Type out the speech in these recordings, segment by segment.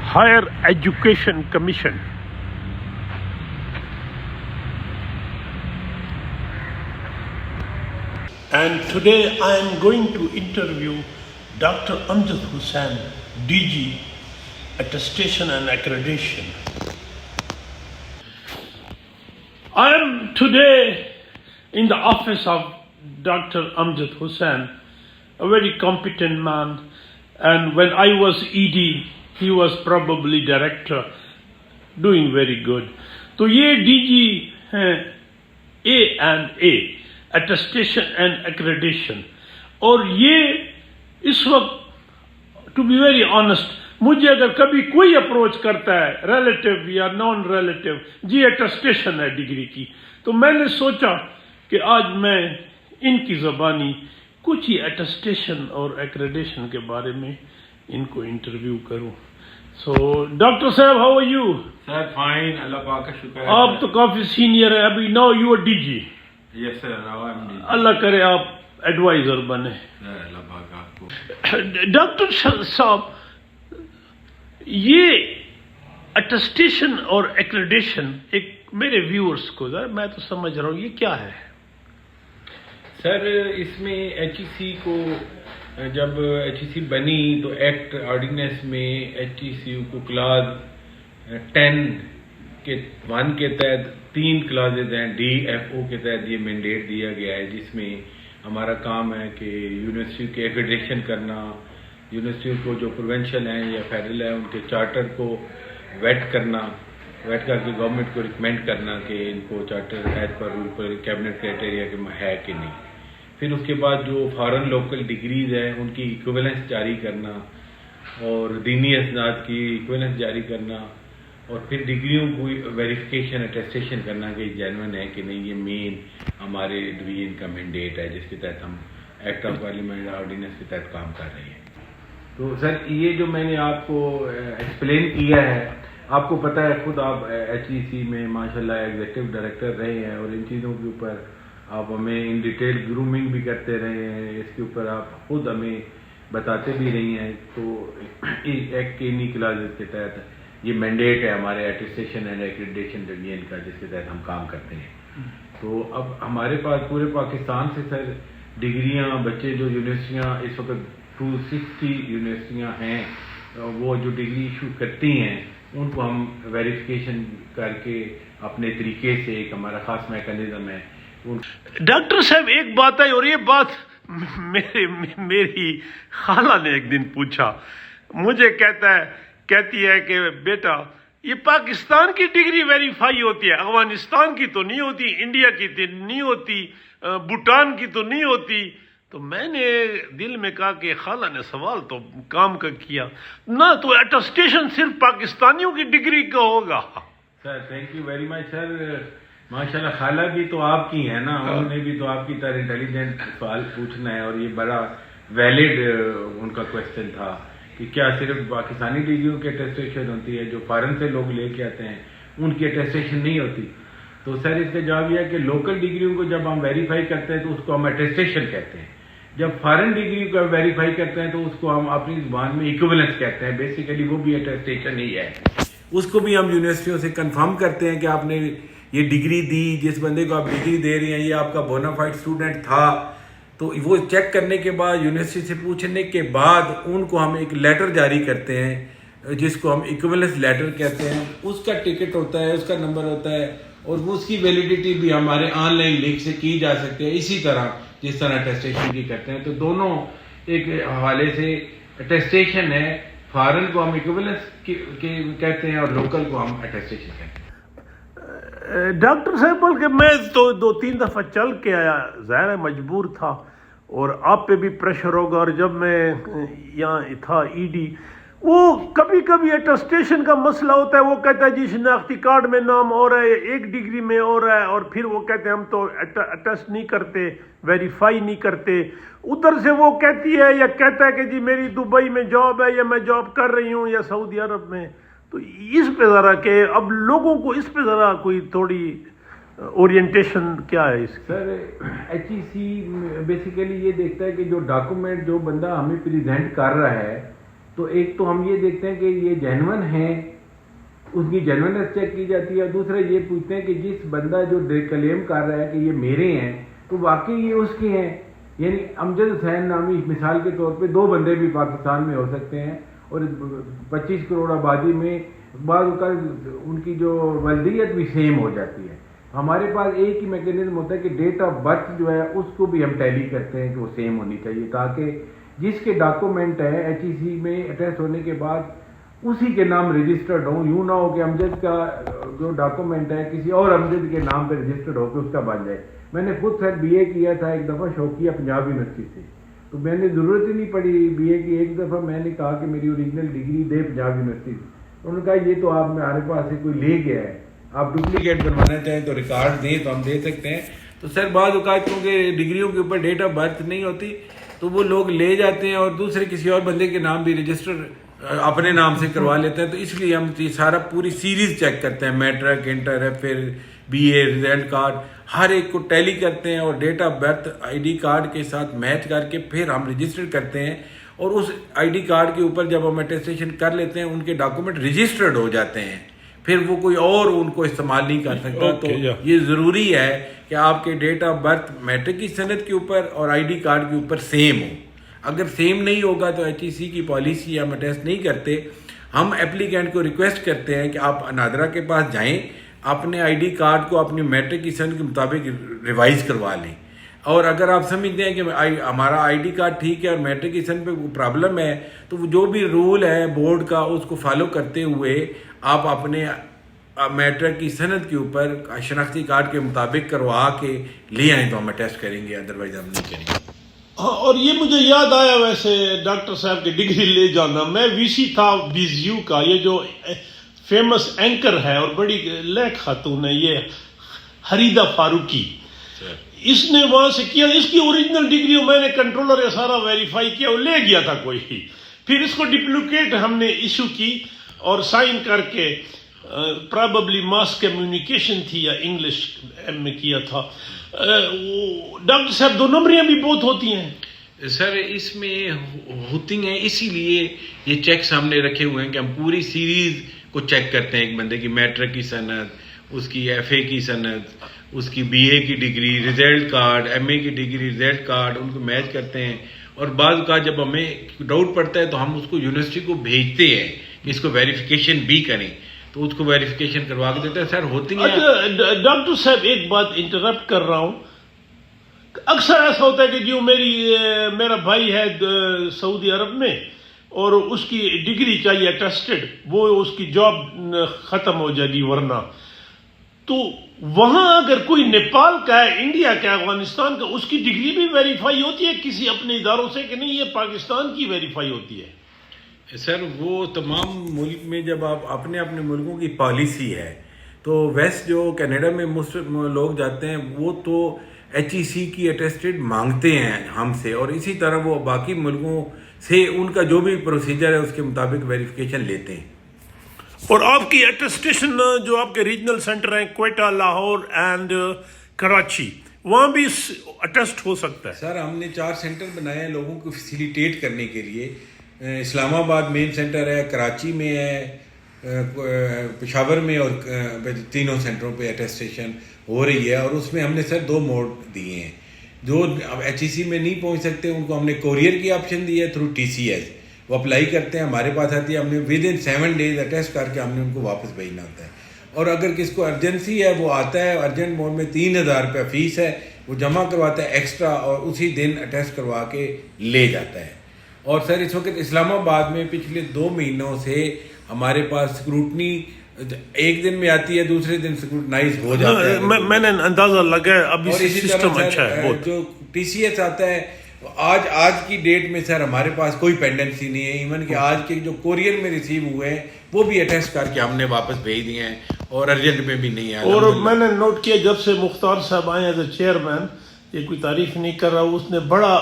Higher Education Commission. And today I am going to interview Dr. Amjad Hussain, DG, Attestation and Accreditation. I am today in the office of Dr. Amjad Hussain, a very competent man, and when I was ED, he was probably director, doing very good. تو یہ DG ہیں A&A, Attestation and Accreditation. اور یہ اس وقت to be very honest مجھے اگر کبھی کوئی اپروچ کرتا ہے ریلیٹیو یا نان ریلیٹیو جی اٹیسٹیشن ہے ڈگری کی تو میں نے سوچا کہ آج میں ان کی زبانی کچھ ہی اٹیسٹیشن اور ایکریڈیشن کے بارے میں ان کو انٹرویو کروں. سو ڈاکٹر صاحب how are you? Sir fine, اللہ پاک کا شکر ہے. آپ تو کافی سینئر ہیں ابھی. Now you are DG. Yes sir, اللہ کرے آپ ایڈوائزر بنے. اللہ پاک آپ کو. ڈاکٹر صاحب یہ اٹیسٹیشن اور ایکریڈیشن ایک میرے ویورز کو ذرا میں تو سمجھ رہا ہوں یہ کیا ہے؟ سر اس میں HEC کو جب HEC بنی تو ایکٹ آرڈیننس میں HECU کو کلاس 10 کے 1 کے تحت 3 کلازز ہیں. DFO کے تحت یہ مینڈیٹ دیا گیا ہے جس میں ہمارا کام ہے کہ یونیورسٹی کے ایکریڈیشن کرنا، یونیورسٹیوں کو جو پروونشل ہیں یا فیڈرل ہیں ان کے چارٹر کو ویٹ کرنا، ویٹ کر کے گورنمنٹ کو ریکمینڈ کرنا کہ ان کو چارٹر ایز پر رول پر کیبنٹ کرائٹیریا کے ہے کہ نہیں. پھر اس کے بعد جو فارن لوکل ڈگریز ہیں ان کی ایکویلنس جاری کرنا اور دینی اسناد کی ایکویلنس جاری کرنا اور پھر ڈگریوں کو ویریفیکیشن اٹیسٹیشن کرنا کہ جینوئن ہے کہ نہیں. یہ مین ہمارے ڈویژن کا مینڈیٹ ہے جس کے تحت ہم ایکٹ آف پارلیمنٹ آرڈیننس کے تحت کام کر رہے ہیں. تو سر یہ جو میں نے آپ کو ایکسپلین کیا ہے، آپ کو پتہ ہے خود آپ HEC میں ماشاءاللہ ایگزیکٹو ڈائریکٹر رہے ہیں اور ان چیزوں کے اوپر آپ ہمیں ان ڈیٹیل گرومنگ بھی کرتے رہے ہیں، اس کے اوپر آپ خود ہمیں بتاتے بھی رہی ہیں. تو ایکٹ کے انہی کلازز کے تحت یہ مینڈیٹ ہے ہمارے اٹیسٹیشن اینڈ ایکریڈیشن ڈویژن کا جس کے تحت ہم کام کرتے ہیں. تو اب ہمارے پاس پورے پاکستان سے سر ڈگریاں بچے جو یونیورسٹیاں اس وقت 260 یونیورسٹیاں ہیں وہ جو ڈگری ایشو کرتی ہیں ان کو ہم ویریفیکیشن کر کے اپنے طریقے سے ایک ہمارا خاص میکانزم ہے. ڈاکٹر صاحب ایک بات ہے اور یہ بات میری خالہ نے ایک دن پوچھا، مجھے کہتی ہے کہ بیٹا یہ پاکستان کی ڈگری ویریفائی ہوتی ہے، افغانستان کی تو نہیں ہوتی، انڈیا کی تو نہیں ہوتی، بھوٹان کی تو نہیں ہوتی. تو میں نے دل میں کہا کہ خالہ نے سوال تو کام کا کیا نہ، تو اٹیسٹیشن صرف پاکستانیوں کی ڈگری کا ہوگا. Sir thank you very much sir. ماشاءاللہ خالہ بھی تو آپ کی ہیں نا، انہوں نے بھی تو آپ کی طرح انٹیلیجنٹ سوال پوچھنا ہے اور یہ بڑا ویلڈ ان کا کوشچن تھا کہ کیا صرف پاکستانی ڈگریوں کی اٹیسٹیشن ہوتی ہے، جو فارن سے لوگ لے کے آتے ہیں ان کی اٹیسٹیشن نہیں ہوتی. تو سر اس کا جواب یہ ہے کہ لوکل ڈگریوں کو جب ہم ویریفائی کرتے ہیں تو اس کو ہم اٹیسٹیشن کہتے ہیں، جب فارن ڈگری کو ویریفائی کرتے ہیں تو اس کو ہم اپنی زبان میں ایکویلنس کہتے ہیں. بیسیکلی وہ بھی اٹیسٹیشن ہی ہے. اس کو بھی ہم یونیورسٹیوں سے کنفرم کرتے ہیں کہ آپ نے یہ ڈگری دی، جس بندے کو آپ ڈگری دے رہے ہیں یہ آپ کا بونافائڈ اسٹوڈنٹ تھا. تو وہ چیک کرنے کے بعد یونیورسٹی سے پوچھنے کے بعد ان کو ہم ایک لیٹر جاری کرتے ہیں جس کو ہم ایکویلنس لیٹر کہتے ہیں. اس کا ٹکٹ ہوتا ہے، اس کا نمبر ہوتا ہے اور اس کی ویلیڈیٹی بھی ہمارے آن لائن لنک سے کی جا سکتی ہے اسی طرح جس طرح اٹیسٹیشن کی کرتے ہیں. تو دونوں ایک حوالے سے اٹیسٹیشن ہے، فارن کو ہم ایکویلنس کہتے ہیں اور لوکل کو ہم اٹیسٹیشن کہتے ہیں. ڈاکٹر صاحب بلکہ میں تو 2-3 دفعہ چل کے آیا، ظاہر ہے مجبور تھا اور آپ پہ بھی پریشر ہوگا. اور جب میں یہاں تھا ED وہ کبھی کبھی اٹیسٹیشن کا مسئلہ ہوتا ہے، وہ کہتا ہے جی شناختی کارڈ میں نام اور ہے، ایک ڈگری میں اور ہے، اور پھر وہ کہتے ہیں ہم تو اٹیسٹ نہیں کرتے، ویریفائی نہیں کرتے. ادھر سے وہ کہتی ہے یا کہتا ہے کہ جی میری دبئی میں جاب ہے یا میں جاب کر رہی ہوں یا سعودی عرب میں. تو اس پہ ذرا کہ اب لوگوں کو اس پہ ذرا کوئی تھوڑی اورینٹیشن کیا ہے اس کی؟ سر HEC بیسیکلی یہ دیکھتا ہے کہ جو ڈاکومنٹ جو بندہ ہمیں پریزنٹ کر رہا ہے تو ایک تو ہم یہ دیکھتے ہیں کہ یہ جینون ہیں، اس کی جینونس چیک کی جاتی ہے، اور دوسرا یہ پوچھتے ہیں کہ جس بندہ جو کلیم کر رہا ہے کہ یہ میرے ہیں تو واقعی یہ اس کے ہیں. یعنی امجد حسین نامی مثال کے طور پہ 2 بندے بھی پاکستان میں ہو سکتے ہیں، اور 25 کروڑ آبادی میں بعض اوقات ان کی جو ولدیت بھی سیم ہو جاتی ہے. ہمارے پاس ایک ہی میکینزم ہوتا ہے کہ ڈیٹ آف برتھ جو ہے اس کو بھی ہم ٹیلی کرتے ہیں کہ وہ سیم ہونی چاہیے، تاکہ جس کے ڈاکومنٹ ہیں ایچ ای سی میں اٹیسٹ ہونے کے بعد اسی کے نام رجسٹرڈ ہوں. یوں نہ ہو کہ امجد کا جو ڈاکومنٹ ہے کسی اور امجد کے نام پہ رجسٹرڈ ہو کے اس کا بن جائے. میں نے خود سر بی اے کیا تھا ایک دفعہ شوقیہ پنجاب یونیورسٹی سے، تو میں نے ضرورت ہی نہیں پڑی بی اے کی. ایک دفعہ میں نے کہا کہ میری اوریجنل ڈگری دے پنجاب یونیورسٹی سے. انہوں نے کہا یہ تو آپ ہمارے پاس سے کوئی لے گیا ہے، آپ ڈپلیکیٹ بنوانا چاہیں تو ریکارڈ دیں تو ہم دے سکتے ہیں. تو سر بعض اوقات کیونکہ ڈگریوں کے اوپر ڈیٹ آف برتھ نہیں ہوتی تو وہ لوگ لے جاتے ہیں اور دوسرے کسی اور بندے کے نام بھی رجسٹر اپنے نام سے کروا لیتے ہیں. تو اس لیے ہم سارا پوری سیریز چیک کرتے ہیں، میٹرک، انٹر، پھر بی اے، ریزلٹ کارڈ، ہر ایک کو ٹیلی کرتے ہیں اور date of birth I D card کے ساتھ میچ کر کے پھر ہم رجسٹر کرتے ہیں. اور اس آئی ڈی کارڈ کے اوپر جب ہم اٹیسٹیشن کر لیتے ہیں ان کے ڈاکومنٹ رجسٹرڈ ہو جاتے ہیں، پھر وہ کوئی اور ان کو استعمال نہیں کر سکتا. تو یہ ضروری ہے کہ آپ کے ڈیٹ آف برتھ میٹرک کی سند کے اوپر اور آئی ڈی کارڈ کے اوپر سیم ہو. اگر سیم نہیں ہوگا تو ایچ ای سی کی پالیسی ہم اٹیسٹ نہیں کرتے. ہم اپلیکینٹ کو ریکویسٹ کرتے ہیں کہ آپ نادرا کے پاس جائیں، اپنے آئی ڈی کارڈ کو اپنی میٹرک کی سند کے مطابق ریوائز کروا لیں. اور اگر آپ سمجھتے ہیں کہ ہمارا آئی ڈی کارڈ ٹھیک ہے اور میٹرک کی سند پہ پرابلم ہے تو وہ جو بھی رول ہے بورڈ کا اس کو فالو کرتے ہوئے آپ اپنے میٹرک کی سند کے اوپر شناختی کارڈ کے مطابق کروا کے لے آئیں تو ہم اٹیسٹ کریں گے، ادروائز ہم نہیں کریں گے. ہاں، اور یہ مجھے یاد آیا ویسے ڈاکٹر صاحب کی ڈگری لے جانا. میں وی سی تھا بیزیو کا، یہ جو فیمس اینکر ہے اور بڑی لیک خاتون ہے یہ حریدہ فاروقی، اس نے وہاں سے کیا. اس کی اوریجنل ڈگری میں نے کنٹرولر یا سارا ویریفائی کیا، وہ لے گیا تھا کوئی ہی. پھر اس کو ڈپلیکیٹ ہم نے ایشو کی اور سائن کر کے پراببلی ماس کمیونیکیشن تھی یا انگلش ایم میں کیا تھا. ڈاکٹر صاحب 2 نمبریاں بھی بہت ہوتی ہیں سر، اس میں ہوتی ہیں، اسی لیے یہ چیکس ہم نے رکھے ہوئے ہیں کہ ہم پوری سیریز کو چیک کرتے ہیں. ایک بندے کی میٹرک کی سند، اس کی ایف اے کی سند، اس کی بی اے کی ڈگری، ریزلٹ کارڈ، ایم اے کی ڈگری، ریزلٹ کارڈ، ان کو میچ کرتے ہیں. اور بعض کا جب ہمیں ڈاؤٹ پڑتا ہے تو ہم اس کو یونیورسٹی کو بھیجتے ہیں کہ اس کو ویریفیکیشن بھی کریں، تو اس کو ویریفیکیشن کروا کے دیتے ہیں. سر ہوتی ہیں. ڈاکٹر صاحب ایک بات انٹرپٹ کر رہا ہوں، اکثر ایسا ہوتا ہے کہ جو میرا بھائی ہے سعودی عرب میں اور اس کی ڈگری چاہیے اٹیسٹڈ، وہ اس کی جاب ختم ہو جائے گی ورنہ. تو وہاں اگر کوئی نیپال کا ہے، انڈیا کا، افغانستان کا، اس کی ڈگری بھی ویریفائی ہوتی ہے کسی اپنے اداروں سے کہ نہیں یہ پاکستان کی ویریفائی ہوتی ہے؟ سر وہ تمام ملک میں جب آپ اپنے اپنے ملکوں کی پالیسی ہے تو ویسٹ جو کینیڈا میں لوگ جاتے ہیں وہ تو ایچ ای سی کی اٹیسٹڈ مانگتے ہیں ہم سے، اور اسی طرح وہ باقی ملکوں سے ان کا جو بھی پروسیجر ہے اس کے مطابق ویریفیکیشن لیتے ہیں. اور آپ کی اٹیسٹیشن جو آپ کے ریجنل سینٹر ہیں کوئٹہ، لاہور اینڈ کراچی، وہاں بھی اٹیسٹ ہو سکتا ہے؟ سر ہم نے 4 سینٹر بنائے ہیں لوگوں کو فیسیلیٹیٹ کرنے کے لیے. اسلام آباد مین سینٹر ہے، کراچی میں ہے، پشاور میں، اور 3 سینٹروں پہ اٹیسٹیشن ہو رہی ہے. اور اس میں ہم نے سر 2 موڈ دیے ہیں. جو اب ایچ ای سی میں نہیں پہنچ سکتے ان کو ہم نے کوریئر کی آپشن دی ہے تھرو ٹی سی ایس. وہ اپلائی کرتے ہیں، ہمارے پاس آتی ہے، ہم نے ود ان 7 days اٹیسٹ کر کے ہم نے ان کو واپس بھیجنا ہوتا ہے. اور اگر کس کو ارجنسی ہے وہ آتا ہے، ارجنٹ موڈ میں 3000 روپیہ فیس ہے، وہ جمع کرواتا ہے ایکسٹرا اور اسی دن اٹیسٹ کروا کے لے جاتا ہے. اور سر اس وقت اسلام آباد میں پچھلے 2 مہینوں سے ہمارے پاس سکروٹنی ایک دن میں آتی ہے، دوسرے دن سکروٹنائز ہو جاتا ہے. میں نے اندازہ لگا ابھی سسٹم اچھا ہے. جو ٹی سی ایس آتا ہے آج کی ڈیٹ میں سر ہمارے پاس کوئی پینڈنسی نہیں ہے. ایون کہ آج کے جو کوریئر میں ریسیو ہوئے ہیں وہ بھی اٹیسٹ کر کے ہم نے واپس بھیج دیے ہیں اور ارجنٹ میں بھی نہیں آیا. اور میں نے نوٹ کیا جب سے مختار صاحب آئے ایز اے چیئرمین، یہ کوئی تعریف نہیں کر رہا، اس نے بڑا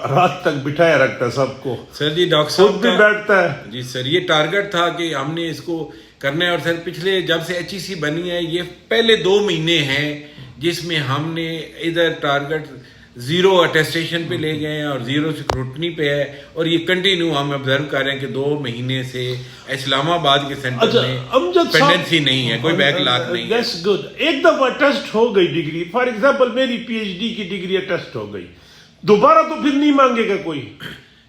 رات تک بٹھایا رکھتا ہے سب کو. سر جی ڈاکٹر صاحب خود بھی بیٹھتا ہے. جی سر یہ ٹارگٹ تھا کہ ہم نے اس کو کرنا ہے. اور سر پچھلے جب سے ایچ ای سی بنی ہے یہ پہلے 2 مہینے ہیں جس میں ہم نے ادھر ٹارگٹ زیرو اٹیسٹیشن پہ لے گئے ہیں اور زیرو سکروٹنی پہ ہے, اور یہ کنٹینیو ہم آبزرو کر رہے ہیں کہ 2 مہینے سے اسلام آباد کے سینٹر میں پینڈنسی نہیں ہے, کوئی بیک لاگ نہیں ہے. That's good. ایک دفعہ ٹیسٹ ہو گئی ڈگری, فار ایگزامپل میری پی ایچ ڈی کی ڈگری ٹیسٹ ہو گئی, دوبارہ تو پھر نہیں مانگے گا کوئی.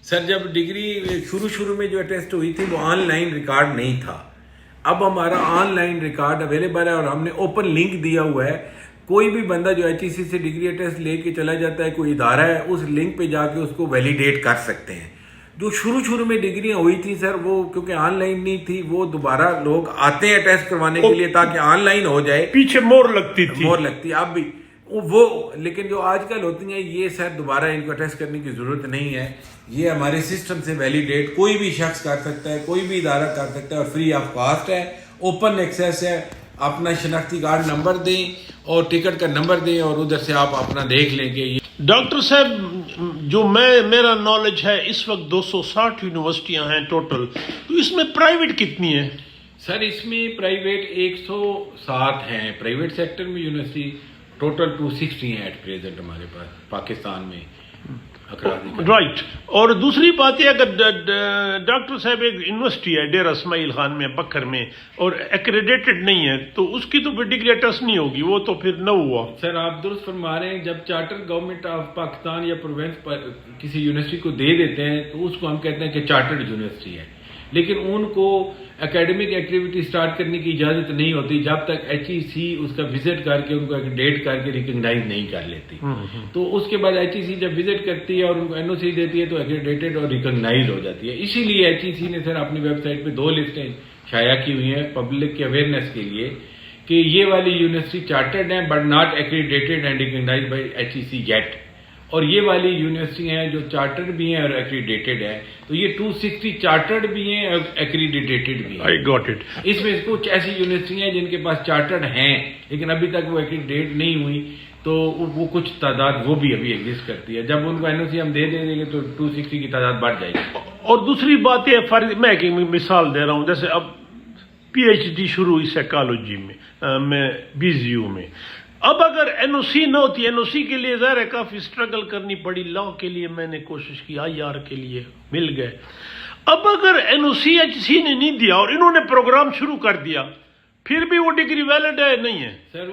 سر جب ڈگری شروع میں جو ٹیسٹ ہوئی تھی وہ آن لائن ریکارڈ نہیں تھا, اب ہمارا آن لائن ریکارڈ اویلیبل ہے اور ہم نے اوپن لنک دیا ہوا ہے. کوئی بھی بندہ جو ایچ ای سی سے ڈگری ٹیسٹ لے کے چلا جاتا ہے, کوئی ادارہ ہے, اس لنک پہ جا کے اس کو ویلیڈیٹ کر سکتے ہیں. جو شروع میں ڈگریاں ہوئی تھی سر, وہ کیونکہ آن لائن نہیں تھی, وہ دوبارہ لوگ آتے ہیں ٹیسٹ کروانے کے لیے تاکہ آن لائن ہو جائے. پیچھے مور لگتی تھی, اب بھی وہ, لیکن جو آج کل ہوتی ہیں یہ سر دوبارہ ان کو ٹیسٹ کرنے کی ضرورت نہیں ہے. یہ ہمارے سسٹم سے ویلیڈیٹ کوئی بھی شخص کر سکتا ہے, کوئی بھی ادارہ کر سکتا ہے, اور فری آف کاسٹ ہے, اوپن ایکسیس ہے. اپنا شناختی کارڈ نمبر دیں اور ٹکٹ کا نمبر دیں اور ادھر سے آپ اپنا دیکھ لیں گے. ڈاکٹر صاحب جو میرا نالج ہے اس وقت 260 یونیورسٹیاں ہیں ٹوٹل, تو اس میں پرائیویٹ کتنی ہیں؟ سر اس میں پرائیویٹ 107 ہیں, پرائیویٹ سیکٹر میں یونیورسٹی ٹوٹل 260 ہیں ایٹ پریزنٹ ہمارے پاس پاکستان میں. رائٹ. اور دوسری بات یہ اگر ڈاکٹر صاحب ایک یونیورسٹی ہے ڈیرہ اسماعیل خان میں بکر میں اور ایکریڈیٹڈ نہیں ہے, تو اس کی تو پھر ڈگری ٹیسٹ نہیں ہوگی, وہ تو پھر نہ ہوا. سر آپ درست فرما رہے ہیں, جب چارٹر گورنمنٹ آف پاکستان یا پروونس کسی یونیورسٹی کو دے دیتے ہیں تو اس کو ہم کہتے ہیں کہ چارٹرڈ یونیورسٹی ہے, لیکن ان کو اکیڈمک ایکٹیویٹی سٹارٹ کرنے کی اجازت نہیں ہوتی جب تک ایچ ای سی اس کا وزٹ کر کے ان کو ایکریڈیٹ کر کے ریکگنائز نہیں کر لیتی. تو اس کے بعد ایچ ای سی جب وزٹ کرتی ہے اور ان کو این او سی دیتی ہے تو ایکریڈیٹڈ اور ریکگنائز ہو جاتی ہے. اسی لیے ایچ ای سی نے سر اپنی ویب سائٹ پہ 2 لسٹیں شائع کی ہوئی ہیں پبلک کے اویئرنیس کے لیے کہ یہ والی یونیورسٹی چارٹرڈ ہیں but not accredited and recognised by H E C یٹ, اور یہ والی یونیورسٹی ہیں جو چارٹرڈ بھی ہیں اور ایکریڈیٹڈ ہیں. تو یہ 260 چارٹرڈ بھی ہیں اور ایکریڈیٹڈ بھی ہیں. I got it. اس میں کچھ ایسی یونیورسٹیاں ہیں جن کے پاس چارٹرڈ ہیں لیکن ابھی تک وہ ایکریڈیٹ نہیں ہوئی, تو وہ کچھ تعداد وہ بھی ابھی ایگزسٹ کرتی ہے. جب ان کو این او سی ہم دے دیں گے تو 260 کی تعداد بڑھ جائے گی. اور دوسری بات یہ, میں ایک مثال دے رہا ہوں, جیسے اب پی ایچ ڈی شروع ہوئی سائیکالوجی میں BZU میں, اب اگر این او سی نہ ہوتی, این او سی کے لیے ظاہر ہے کافی اسٹرگل کرنی پڑی, لا کے لیے میں نے کوشش کی, IR کے لیے مل گئے. اب اگر این او سی ایچ سی نے نہیں دیا اور انہوں نے پروگرام شروع کر دیا, پھر بھی وہ ڈگری ویلڈ ہے نہیں ہے؟ سر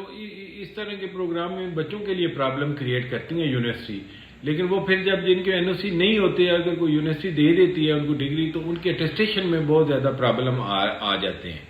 اس طرح کے پروگرام میں بچوں کے لیے پرابلم کریٹ کرتی ہیں یونیورسٹی, لیکن وہ پھر جب جن کے این او سی نہیں ہوتے, اگر کوئی یونیورسٹی دے دیتی ہے ان کو ڈگری, تو ان کے اٹیسٹیشن میں بہت زیادہ پرابلم آ جاتے ہیں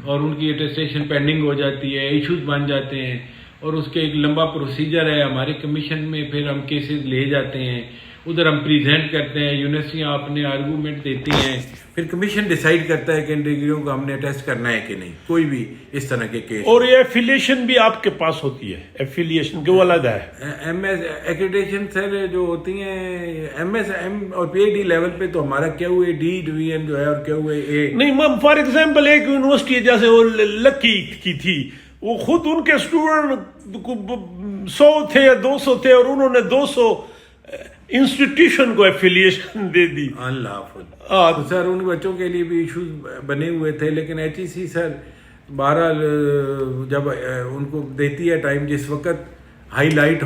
اور ان کی اٹیسٹیشن پینڈنگ ہو جاتی ہے, ایشوز بن جاتے ہیں, اور اس کے ایک لمبا پروسیجر ہے. ہمارے کمیشن میں پھر ہم کیسز لے جاتے ہیں, ادھر ہم پریزنٹ کرتے ہیں, یونیورسٹیاں اپنے آرگومنٹ دیتی ہیں, پھر کمیشن ڈیسائیڈ کرتا ہے کہ ان ڈگریوں کو ہم نے ٹیسٹ کرنا ہے کہ نہیں. کوئی بھی اس طرح کے کیس. اور یہ ایفیلیشن بھی آپ کے پاس ہوتی ہے, ایفیلیشن کے وہ علیحدہ ہے. ایم ایس ایکریڈیشن سر جو ہوتی ہیں ایم ایس ایم اور پی ایچ ڈی لیول پہ تو ہمارا کیا ہوئے ڈی ڈویژن جو ہے اور کیا ہوئے اے. نہیں, فار ایگزامپل ایک یونیورسٹی ہے جیسے وہ لکی کی تھی, وہ خود ان کے اسٹوڈنٹ 100 تھے یا 200 تھے اور انہوں نے 200 انسٹیٹیوشن کو ایفیلیشن دے دی. تو سر ان بچوں کے لیے بھی ایشوز بنے ہوئے تھے, لیکن ایچ ای سی سر بہرحال جب ان کو دیتی ہے ٹائم جس وقت ہائی لائٹ